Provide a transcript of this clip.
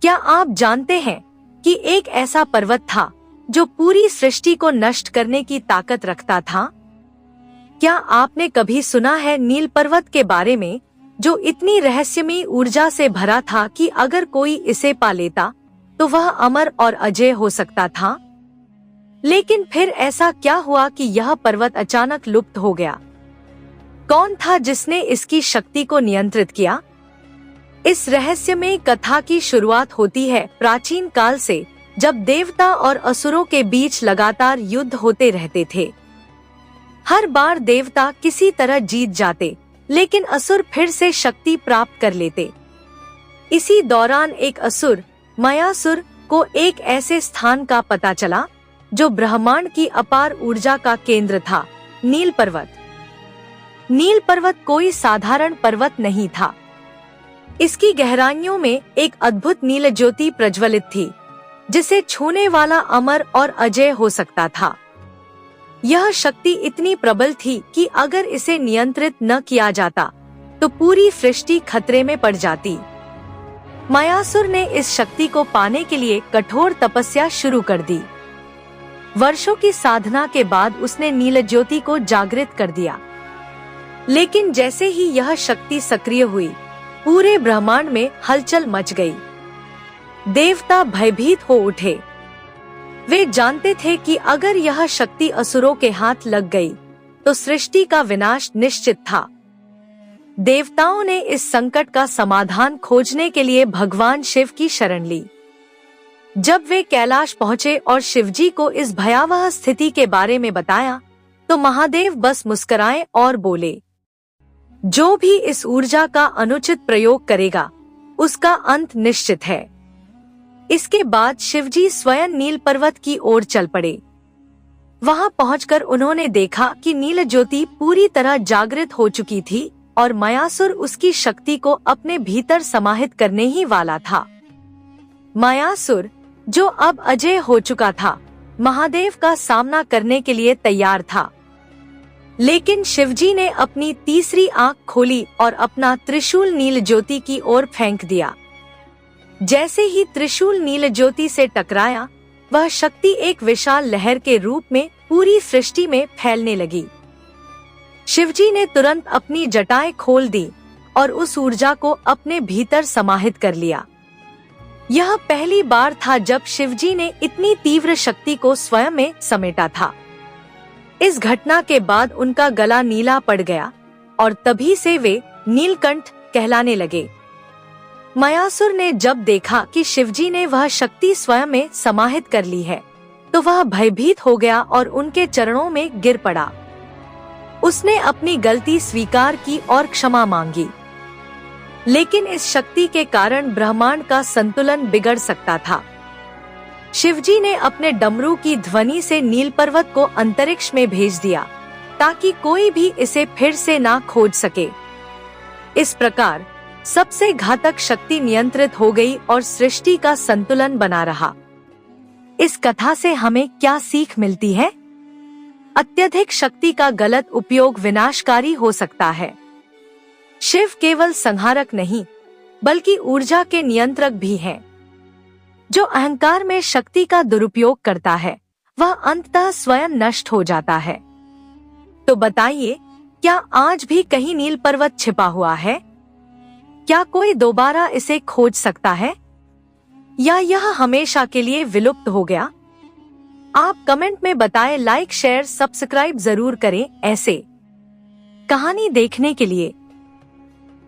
क्या आप जानते हैं कि एक ऐसा पर्वत था जो पूरी सृष्टि को नष्ट करने की ताकत रखता था? क्या आपने कभी सुना है नील पर्वत के बारे में, जो इतनी रहस्यमयी ऊर्जा से भरा था कि अगर कोई इसे पा लेता तो वह अमर और अजय हो सकता था? लेकिन फिर ऐसा क्या हुआ कि यह पर्वत अचानक लुप्त हो गया? कौन था जिसने इसकी शक्ति को नियंत्रित किया? इस रहस्यमयी कथा की शुरुआत होती है प्राचीन काल से, जब देवता और असुरों के बीच लगातार युद्ध होते रहते थे। हर बार देवता किसी तरह जीत जाते, लेकिन असुर फिर से शक्ति प्राप्त कर लेते। इसी दौरान एक असुर, मायासुर, को एक ऐसे स्थान का पता चला जो ब्रह्मांड की अपार ऊर्जा का केंद्र था, नील पर्वत। नील पर्वत कोई साधारण पर्वत नहीं था। इसकी गहराइयों में एक अद्भुत नील ज्योति प्रज्वलित थी, जिसे छूने वाला अमर और अजय हो सकता था। यह शक्ति इतनी प्रबल थी कि अगर इसे नियंत्रित न किया जाता तो पूरी सृष्टि खतरे में पड़ जाती। मायासुर ने इस शक्ति को पाने के लिए कठोर तपस्या शुरू कर दी। वर्षों की साधना के बाद उसने नील ज्योति को जागृत कर दिया। लेकिन जैसे ही यह शक्ति सक्रिय हुई, पूरे ब्रह्मांड में हलचल मच गई। देवता भयभीत हो उठे। वे जानते थे कि अगर यह शक्ति असुरों के हाथ लग गई तो सृष्टि का विनाश निश्चित था। देवताओं ने इस संकट का समाधान खोजने के लिए भगवान शिव की शरण ली। जब वे कैलाश पहुंचे और शिवजी को इस भयावह स्थिति के बारे में बताया, तो महादेव बस मुस्कुराए और बोले, जो भी इस ऊर्जा का अनुचित प्रयोग करेगा, उसका अंत निश्चित है। इसके बाद शिवजी स्वयं नील पर्वत की ओर चल पड़े। वहां पहुंचकर उन्होंने देखा कि नील ज्योति पूरी तरह जागृत हो चुकी थी और मायासुर उसकी शक्ति को अपने भीतर समाहित करने ही वाला था। मायासुर, जो अब अजय हो चुका था, महादेव का सामना करने के लिए तैयार था। लेकिन शिवजी ने अपनी तीसरी आंख खोली और अपना त्रिशूल नील ज्योति की ओर फेंक दिया। जैसे ही त्रिशूल नील ज्योति से टकराया, वह शक्ति एक विशाल लहर के रूप में पूरी सृष्टि में फैलने लगी। शिवजी ने तुरंत अपनी जटाएं खोल दी और उस ऊर्जा को अपने भीतर समाहित कर लिया। यह पहली बार था जब शिवजी ने इतनी तीव्र शक्ति को स्वयं में समेटा था। इस घटना के बाद उनका गला नीला पड़ गया और तभी से वे नीलकंठ कहलाने लगे। मायासुर ने जब देखा कि शिवजी ने वह शक्ति स्वयं में समाहित कर ली है, तो वह भयभीत हो गया और उनके चरणों में गिर पड़ा। उसने अपनी गलती स्वीकार की और क्षमा मांगी। लेकिन इस शक्ति के कारण ब्रह्मांड का संतुलन बिगड़ सकता था। शिवजी ने अपने डमरू की ध्वनि से नील पर्वत को अंतरिक्ष में भेज दिया, ताकि कोई भी इसे फिर से ना खोज सके। इस प्रकार सबसे घातक शक्ति नियंत्रित हो गई और सृष्टि का संतुलन बना रहा। इस कथा से हमें क्या सीख मिलती है? अत्यधिक शक्ति का गलत उपयोग विनाशकारी हो सकता है। शिव केवल संहारक नहीं, बल्कि ऊर्जा के नियंत्रक भी हैं। जो अहंकार में शक्ति का दुरुपयोग करता है, वह अंततः स्वयं नष्ट हो जाता है। तो बताइए, क्या आज भी कहीं नील पर्वत छिपा हुआ है? क्या कोई दोबारा इसे खोज सकता है, या यह हमेशा के लिए विलुप्त हो गया? आप कमेंट में बताएं। लाइक, शेयर, सब्सक्राइब जरूर करें ऐसे कहानी देखने के लिए।